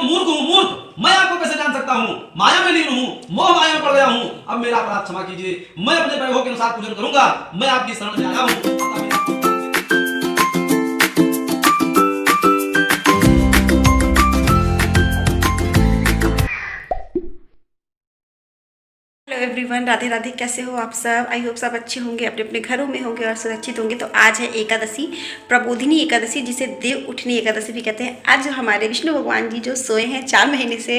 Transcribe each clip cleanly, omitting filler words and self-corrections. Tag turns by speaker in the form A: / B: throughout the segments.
A: मूर्ख हूँ, मूर्ख। मैं आपको कैसे जान सकता हूँ? माया में लीन हूँ, मोह माया में पड़ गया हूँ। अब मेरा अपराध क्षमा कीजिए। मैं अपने वैभव के अनुसार पूजन करूंगा। मैं आपकी शरण में आया हूँ।
B: Hello everyone, Radhe Radhe. कैसे हो आप सब? आई होप सब अच्छे होंगे, अपने अपने घरों में होंगे और सुरक्षित होंगे। तो आज है एकादशी, प्रबोधिनी एकादशी, जिसे देव उठनी एकादशी भी कहते हैं। आज हमारे विष्णु भगवान जी जो सोए हैं 4 महीने से,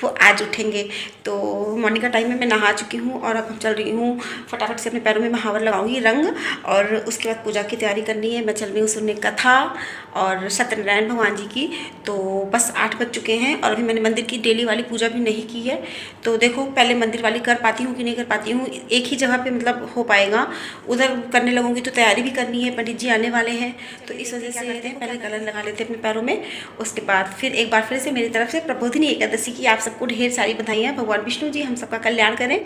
B: वो आज उठेंगे। तो मॉर्निंग का टाइम में मैं नहा चुकी हूँ और अब हम चल रही हूँ फटाफट से अपने पैरों में महावर लगाऊंगी रंग, और उसके बाद पूजा की तैयारी करनी है। मैं चल रही हूँ सुनने कथा और सत्यनारायण भगवान जी की। तो बस 8 बज चुके हैं और अभी मैंने मंदिर की डेली वाली पूजा भी नहीं की है। तो देखो पहले मंदिर वाली कर पाती हूँ कि नहीं कर पाती हूँ। एक ही जगह पे मतलब हो पाएगा, उधर करने लगूंगी तो तैयारी भी करनी है, पंडित जी आने वाले हैं। तो इस वजह से करते हैं, पहले कलर लगा लेते हैं अपने पैरों में। उसके बाद फिर एक बार फिर से मेरी तरफ से प्रबोधिनी एकादशी की आप सबको ढेर सारी बधाइयाँ। भगवान विष्णु जी हम सबका कल्याण करें।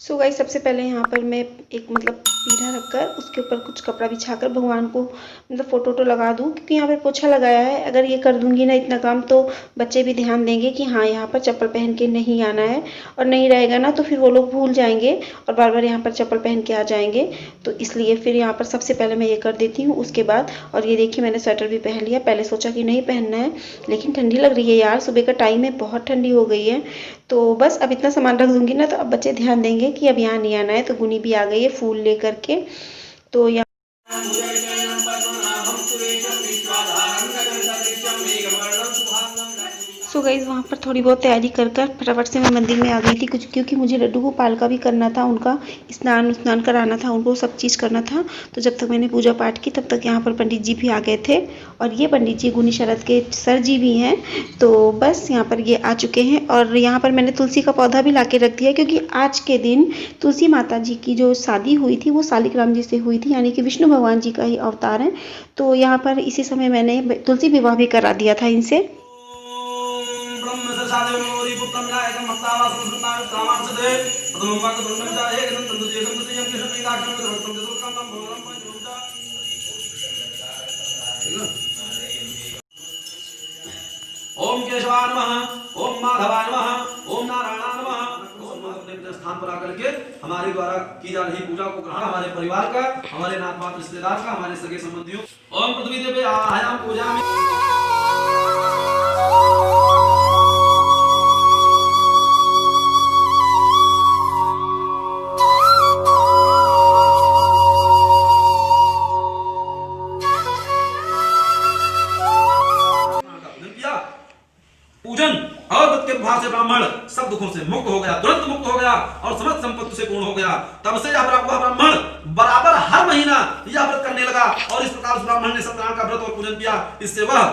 B: सो गाइस, सबसे पहले यहाँ पर मैं एक मतलब पीढ़ा रखकर उसके ऊपर कुछ कपड़ा बिछाकर भगवान को मतलब फ़ोटो वोटो लगा दूँ, क्योंकि यहाँ पर पोछा लगाया है। अगर ये कर दूँगी ना इतना काम, तो बच्चे भी ध्यान देंगे कि हाँ यहाँ पर चप्पल पहन के नहीं आना है, और नहीं रहेगा ना तो फिर वो लोग भूल जाएंगे और बार बार यहाँ पर चप्पल पहन के आ जाएंगे। तो इसलिए फिर यहाँ पर सबसे पहले मैं ये कर देती हूँ। उसके बाद और ये देखिए मैंने स्वेटर भी पहन लिया। पहले सोचा कि नहीं पहनना है, लेकिन ठंडी लग रही है यार, सुबह का टाइम है, बहुत ठंडी हो गई है। तो बस अब इतना सामान रख दूंगी ना, तो अब बच्चे ध्यान देंगे कि अब यहाँ नहीं आना है। तो गुनी भी आ गई है फूल लेकर के। तो यहाँ सो गाइस, वहाँ पर थोड़ी बहुत तैयारी कर फटाफट से मैं मंदिर में आ गई थी कुछ, क्योंकि मुझे लड्डू गोपाल का भी करना था, उनका स्नान कराना था, उनको सब चीज़ करना था। तो जब तक मैंने पूजा पाठ की तब तक यहाँ पर पंडित जी भी आ गए थे, और ये पंडित जी गुनी शरद के सर जी भी हैं। तो बस यहाँ पर ये आ चुके हैं, और यहाँ पर मैंने तुलसी का पौधा भी ला के रख दिया, क्योंकि आज के दिन तुलसी माता जी की जो शादी हुई थी वो शालिग्राम जी से हुई थी, यानी कि विष्णु भगवान जी का ही अवतार है। तो यहाँ पर इसी समय मैंने तुलसी विवाह भी करा दिया था इनसे।
A: ओम केशवाय नमः, ओम माधवाय नमः, ओम नारायणाय नमः। ओम अपने स्थान पर आकर के हमारे द्वारा की जा रही पूजा को ग्रहण, हमारे परिवार का, हमारे नात पात रिश्तेदार का, हमारे सगे संबंधियों। ओम पृथ्वी देवे आयाम पूजा में पूजन और व्रत के प्रभाव से ब्राह्मण सब दुखों से मुक्त हो गया, तुरंत मुक्त हो गया और समस्त संपत्ति से पूर्ण हो गया। तब से यह ब्राह्मण बराबर हर महीना यह व्रत करने लगा, और इस प्रकार उस ब्राह्मण ने सत्यनारायण का व्रत और पूजन किया। इससे वह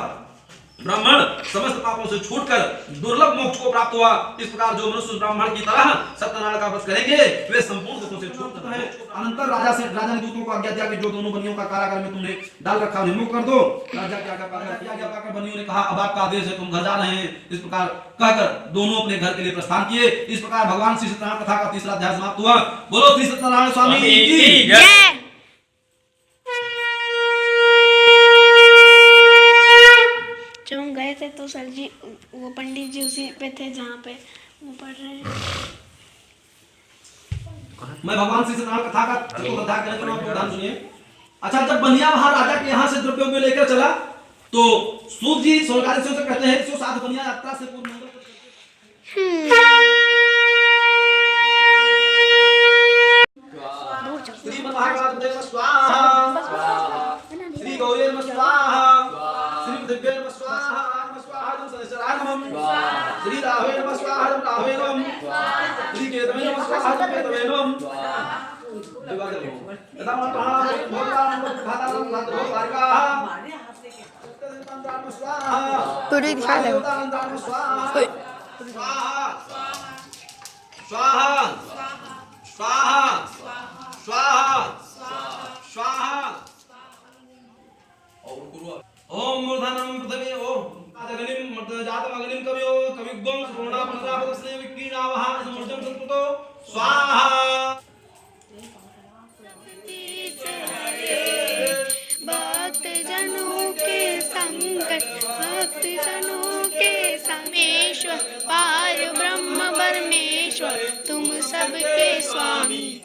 A: ब्राह्मण समस्त पापों से छूटकर दुर्लभ मोक्ष को प्राप्त हुआ। इस प्रकार जो मनुष्य ब्राह्मण की तरह सत्यनारायण का व्रत करेंगे वे संपूर्ण दुखों से छूट सकते हैं। अनंतर राजा ने दूतों को आज्ञा दिया कि जो दोनों बनियों का कारागार में तुमने डाल रखा उन्हें मुक्त कर दो। राजा की आज्ञा पाकर बनियों ने कहा अब आपका आदेश है, तुम घर जा रहे हैं। इस प्रकार कहकर दोनों अपने घर के लिए प्रस्थान किए। इस प्रकार भगवान श्री सत्यनारायण कथा का तीसरा अध्याय समाप्त हुआ। बोलो श्री सत्यनारायण स्वामी की जय।
C: जब हम गए थे तो सर जी वो पंडित जी उसी पे थे जहाँ पे वो पढ़ रहे हैं।
A: मैं भगवान श्री सत्यनारायण कथा का अध्याय करने को आपको ध्यान सुनिए। अच्छा, जब बनिया वहां राजा के यहाँ से द्रव्यों में लेकर चला, तो सूत जी स्वर्गाधिपति से कहते हैं, साधु बनिया यात्रा से पूर्व श्री महाभारत स्वाहा, श्री गौरी नमः स्वाहा, श्री दिव्य नमः स्वाहा, श्री रावे नमः स्वाहा, रावे नमः, श्री केतवे नमः स्वाहा, केतवे नमः। यदा महाभारत भगवान भगवान
B: पूरी दिखा दो।
A: स्वाहा स्वाहा स्वाहा स्वाहा स्वाहा। ओम मूर्धनम पृथ्वी ओम अग्निम जातम अग्निम कवियो कविगम सुवर्णा प्रजापतस्ने विकीनावः समर्जम संकृतो स्वाहा।
C: भक्त जनों के संकट, भक्त जनों के विश्व पार ब्रह्म परमेश्वर तुम सबके स्वामी।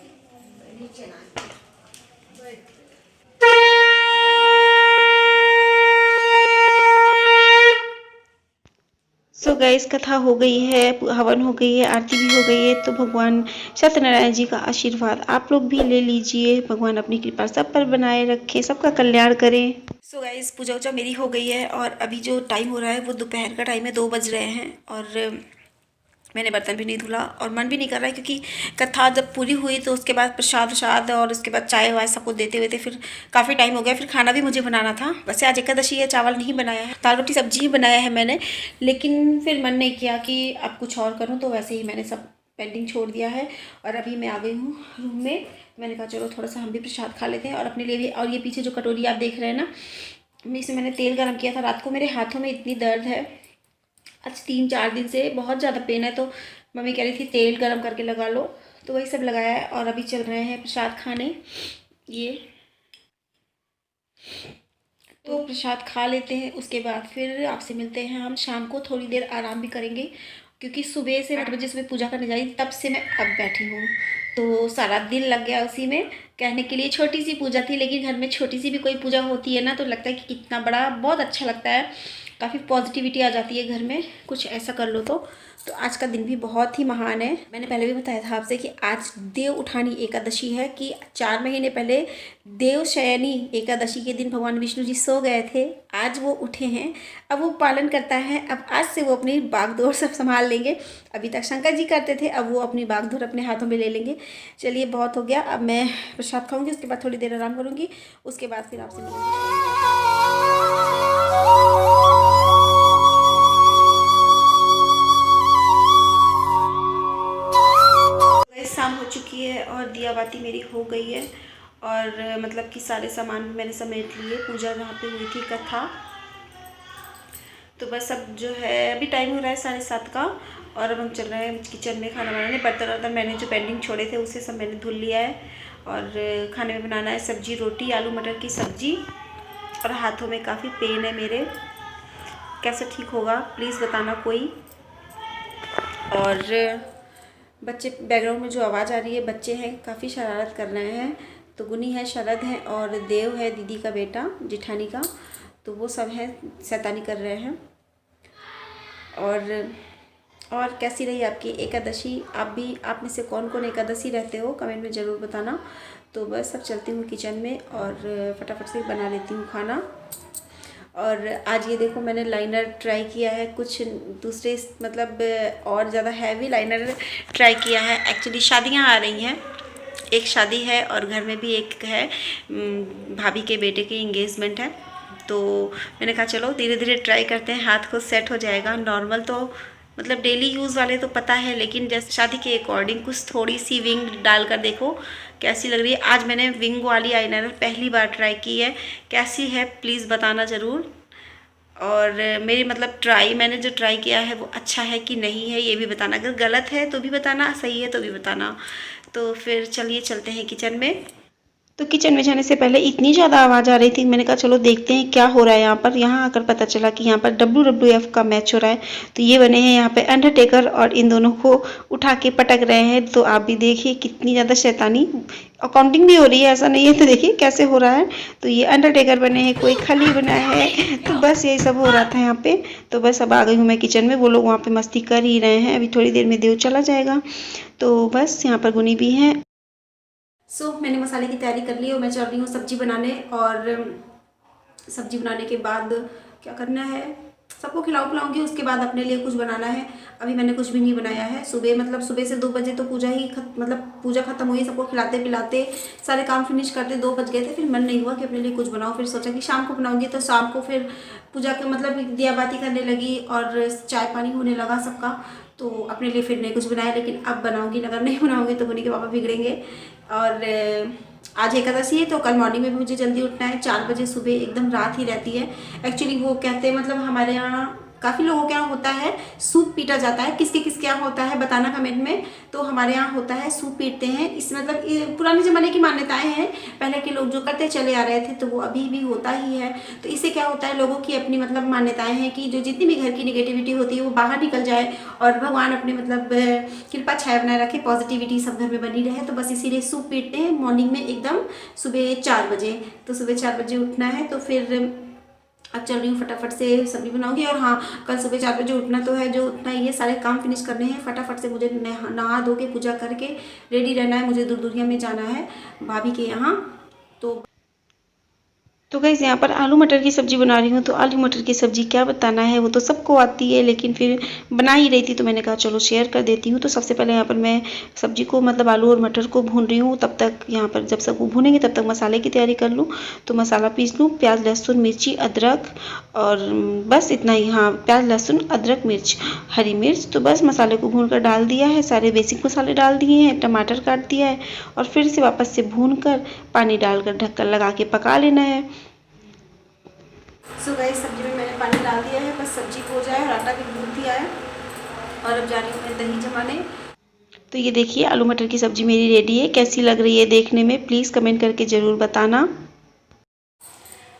B: सो गाइस, कथा हो गई है, हवन हो गई है, आरती भी हो गई है। तो भगवान सत्यनारायण जी का आशीर्वाद आप लोग भी ले लीजिए। भगवान अपनी कृपा सब पर बनाए रखें, सबका कल्याण करें। सो गाइस, पूजा वूजा मेरी हो गई है और अभी जो टाइम हो रहा है वो दोपहर का टाइम है, 2 बज रहे हैं और मैंने बर्तन भी नहीं धुला और मन भी नहीं कर रहा है, क्योंकि कथा जब पूरी हुई तो उसके बाद प्रसाद और उसके बाद चाय वाय सबको देते हुए थे, फिर काफ़ी टाइम हो गया। फिर खाना भी मुझे बनाना था। वैसे आज एकादशी है, चावल नहीं बनाया है, दाल रोटी सब्जी ही बनाया है मैंने, लेकिन फिर मन नहीं किया कि अब कुछ और करूँ, तो वैसे ही मैंने सब पेंडिंग छोड़ दिया है। और अभी मैं आ गई हूँ रूम में। मैंने कहा चलो थोड़ा सा हम भी प्रसाद खा लेते हैं और अपने लिए भी। और ये पीछे जो कटोरी आप देख रहे हैं ना, इसमें मैंने तेल गर्म किया था रात को। मेरे हाथों में इतनी दर्द है आज 3-4 दिन से, बहुत ज़्यादा पेन है, तो मम्मी कह रही थी तेल गरम करके लगा लो, तो वही सब लगाया है। और अभी चल रहे हैं प्रसाद खाने। ये तो प्रसाद खा लेते हैं, उसके बाद फिर आपसे मिलते हैं हम। शाम को थोड़ी देर आराम भी करेंगे, क्योंकि सुबह से 8 बजे सुबह पूजा करने जाई, तब से मैं अब बैठी हूँ, तो सारा दिन लग गया उसी में। कहने के लिए छोटी सी पूजा थी, लेकिन घर में छोटी सी भी कोई पूजा होती है ना, तो लगता है कि कितना बड़ा, बहुत अच्छा लगता है, काफ़ी पॉजिटिविटी आ जाती है घर में, कुछ ऐसा कर लो तो आज का दिन भी बहुत ही महान है। मैंने पहले भी बताया था आपसे कि आज देव उठानी एकादशी है, कि 4 महीने पहले देव शयनी एकादशी के दिन भगवान विष्णु जी सो गए थे, आज वो उठे हैं, अब वो पालन करता है। अब आज से वो अपनी बागडोर सब संभाल लेंगे। अभी तक शंकर जी करते थे, अब वो अपनी बागडोर अपने हाथों में ले लेंगे। चलिए बहुत हो गया, अब मैं प्रसाद खाऊंगी, उसके बाद थोड़ी देर आराम करूंगी, उसके बाद फिर आपसे मिलूंगी। शाम हो चुकी है और दिया बाती मेरी हो गई है, और मतलब कि सारे सामान भी मैंने समेट लिए। पूजा जहाँ पे हुई थी, कथा, तो बस अब जो है अभी टाइम हो रहा है 7:30 का, और अब हम चल रहे हैं किचन में खाना बनाने। बर्तन मैंने जो पेंडिंग छोड़े थे उसे सब मैंने धुल लिया है, और खाने में बनाना है सब्जी, रोटी, आलू मटर की सब्जी। और हाथों में काफ़ी पेन है मेरे, कैसे ठीक होगा प्लीज़ बताना कोई। और बच्चे, बैकग्राउंड में जो आवाज़ आ रही है, बच्चे हैं काफ़ी शरारत कर रहे हैं। तो गुनी है, शरद है और देव है, दीदी का बेटा, जिठानी का, तो वो सब हैं शैतानी कर रहे हैं। और कैसी रही आपकी एकादशी? आप में से कौन कौन एकादशी रहते हो कमेंट में ज़रूर बताना। तो बस अब चलती हूँ किचन में और फटाफट से बना लेती हूँ खाना। और आज ये देखो, मैंने लाइनर ट्राई किया है, कुछ दूसरे मतलब और ज़्यादा हैवी लाइनर ट्राई किया है। एक्चुअली शादियाँ आ रही हैं, एक शादी है और घर में भी एक है, भाभी के बेटे की एंगेजमेंट है, तो मैंने कहा चलो धीरे धीरे ट्राई करते हैं, हाथ खुद सेट हो जाएगा। नॉर्मल तो मतलब डेली यूज़ वाले तो पता है, लेकिन जैसे शादी के अकॉर्डिंग कुछ थोड़ी सी विंग डालकर देखो कैसी लग रही है। आज मैंने विंग वाली आईलाइनर पहली बार ट्राई की है, कैसी है प्लीज़ बताना ज़रूर। और मेरी मतलब मैंने जो ट्राई किया है वो अच्छा है कि नहीं है ये भी बताना, अगर गलत है तो भी बताना, सही है तो भी बताना। तो फिर चलिए चलते हैं किचन में। तो किचन में जाने से पहले इतनी ज़्यादा आवाज़ आ रही थी, मैंने कहा चलो देखते हैं क्या हो रहा है यहाँ पर। यहाँ आकर पता चला कि यहाँ पर WWF का मैच हो रहा है। तो ये बने हैं यहाँ पे अंडरटेकर, और इन दोनों को उठा के पटक रहे हैं। तो आप भी देखिए कितनी ज़्यादा शैतानी, अकाउंटिंग भी हो रही है, ऐसा नहीं है। तो देखिए कैसे हो रहा है। तो ये अंडरटेकर बने हैं, कोई खली बना है, तो बस यही सब हो रहा था यहाँ पे। तो बस अब आ गई हूँ मैं किचन में, वो लोग वहाँ पर मस्ती कर ही रहे हैं। अभी थोड़ी देर में देव चला जाएगा, तो बस यहाँ पर गुनी भी हैं। मैंने मसाले की तैयारी कर ली और मैं चल रही हूँ सब्जी बनाने। और सब्जी बनाने के बाद क्या करना है, सबको खिलाऊंगी, उसके बाद अपने लिए कुछ बनाना है। अभी मैंने कुछ भी नहीं बनाया है। सुबह से 2 बजे तो पूजा खत्म हुई, सबको खिलाते पिलाते सारे काम फिनिश करते 2 बज गए थे। फिर मन नहीं हुआ कि अपने लिए कुछ बनाऊँ, फिर सोचा कि शाम को बनाऊँगी। तो शाम को फिर पूजा के मतलब दिया बाती करने लगी और चाय पानी होने लगा सबका, तो अपने लिए फिर नहीं कुछ बनाया। लेकिन अब बनाऊंगी, अगर नहीं बनाऊंगी तो गुनी के पापा बिगड़ेंगे। और आज एकादशी है, तो कल मॉर्निंग में भी मुझे जल्दी उठना है। 4 बजे सुबह एकदम रात ही रहती है। एक्चुअली वो कहते हैं, मतलब हमारे यहाँ काफ़ी लोगों के यहाँ होता है सूप पीटा जाता है, किसके किसके यहाँ होता है बताना कमेंट में। तो हमारे यहाँ होता है सूप पीटते हैं। इस मतलब ये पुराने ज़माने की मान्यताएं हैं, पहले के लोग जो करते चले आ रहे थे, तो वो अभी भी होता ही है। तो इससे क्या होता है, लोगों की अपनी मतलब मान्यताएं हैं कि जो जितनी भी घर की निगेटिविटी होती है वो बाहर निकल जाए और भगवान अपने मतलब कृपा छाया बनाए रखे, पॉजिटिविटी सब घर में बनी रहे। तो बस इसीलिए सूप पीटते हैं मॉर्निंग में एकदम सुबह 4 बजे। तो सुबह 4 बजे उठना है। तो फिर अब चल रही हूँ फटाफट से सब्जी बनाऊंगी। और हाँ, कल सुबह 4 बजे उठना तो है, जो उठना ही है, सारे काम फिनिश करने हैं। फटाफट से मुझे नहा धो के पूजा करके रेडी रहना है। मुझे दूर दूरिया में जाना है भाभी के यहाँ। तो गाइस यहाँ पर आलू मटर की सब्ज़ी बना रही हूँ। तो आलू मटर की सब्ज़ी क्या बताना है, वो तो सबको आती है, लेकिन फिर बना ही रही थी तो मैंने कहा चलो शेयर कर देती हूँ। तो सबसे पहले यहाँ पर मैं सब्ज़ी को मतलब आलू और मटर को भून रही हूँ। तब तक यहाँ पर जब सब भूनेंगे तब तक मसाले की तैयारी कर लूँ। तो मसाला पीस लूँ, प्याज लहसुन मिर्ची अदरक और बस इतना ही। हाँ, प्याज लहसुन अदरक मिर्च हरी मिर्च। तो बस मसाले को भून कर डाल दिया है, सारे बेसिक मसाले डाल दिए हैं, टमाटर काट दिया है और फिर से वापस से भून कर पानी डालकर ढक्कन लगा के पका लेना है। सो गाइस सब्जी में मैंने पानी डाल दिया है, बस सब्जी हो जाए और आटा भी गूंथ दिया है। और अब जा रही हूँ मैं दही जमाने। तो ये देखिए आलू मटर की सब्जी मेरी रेडी है। कैसी लग रही है देखने में प्लीज़ कमेंट करके ज़रूर बताना।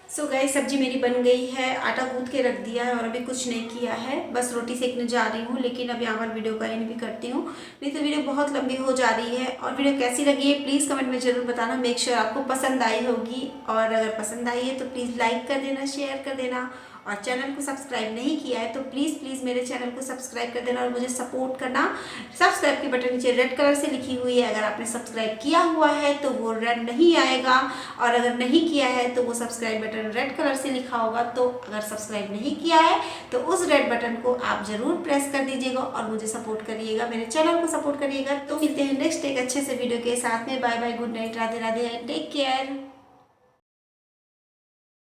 B: सो गाइस सब्जी मेरी बन गई है, आटा गूंथ के रख दिया है और अभी कुछ नहीं किया है, बस रोटी सेकने जा रही हूँ। लेकिन अब यहाँ पर वीडियो का एंड भी करती हूँ, नहीं तो वीडियो बहुत लंबी हो जा रही है। और वीडियो कैसी लगी है प्लीज़ कमेंट में ज़रूर बताना। मेक श्योर आपको पसंद आई होगी, और अगर पसंद आई है तो प्लीज़ लाइक कर देना, शेयर कर देना। और चैनल को सब्सक्राइब नहीं किया है तो प्लीज़ मेरे चैनल को सब्सक्राइब कर देना और मुझे सपोर्ट करना। सब्सक्राइब की बटन नीचे रेड कलर से लिखी हुई है, अगर आपने सब्सक्राइब किया हुआ है तो वो रेड नहीं आएगा, और अगर नहीं किया है तो वो सब्सक्राइब बटन रेड कलर से लिखा होगा। तो अगर सब्सक्राइब नहीं किया है तो उस रेड बटन को आप ज़रूर प्रेस कर दीजिएगा और मुझे सपोर्ट करिएगा, मेरे चैनल को सपोर्ट करिएगा। तो मिलते हैं नेक्स्ट एक अच्छे से वीडियो के साथ में। Bye bye, good night, Radhe Radhe, take care.